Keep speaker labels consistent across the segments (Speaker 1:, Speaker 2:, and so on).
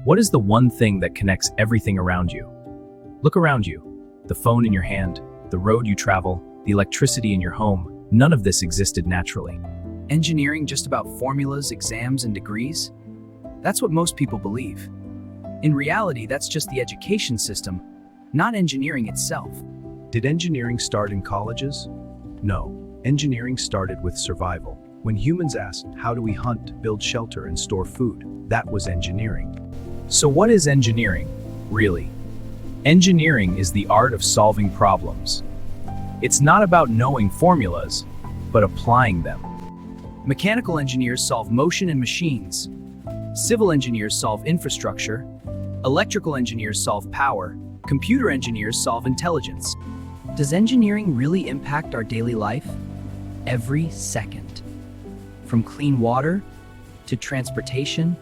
Speaker 1: What is the one thing that connects everything around you? Look around you. The phone in your hand, the road you travel, the electricity in your home, none of this existed naturally.
Speaker 2: Engineering just about formulas, exams, and degrees? That's what most people believe. In reality, that's just the education system, not engineering itself.
Speaker 3: Did engineering start in colleges? No. Engineering started with survival. When humans asked, how do we hunt, build shelter, and store food? That was engineering.
Speaker 1: So what is engineering, really? Engineering is the art of solving problems. It's not about knowing formulas, but applying them.
Speaker 2: Mechanical engineers solve motion in machines. Civil engineers solve infrastructure. Electrical engineers solve power. Computer engineers solve intelligence. Does engineering really impact our daily life? Every second. From clean water, to transportation,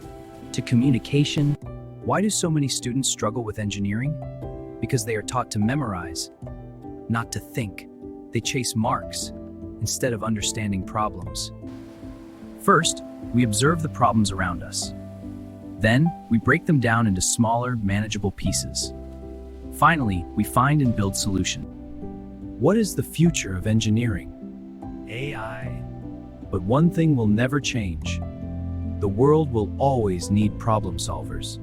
Speaker 2: to communication. Why do so many students struggle with engineering? Because they are taught to memorize, not to think. They chase marks instead of understanding problems. First, we observe the problems around us. Then, we break them down into smaller, manageable pieces. Finally, we find and build solutions.
Speaker 3: What is the future of engineering?
Speaker 2: AI.
Speaker 3: But one thing will never change. The world will always need problem solvers.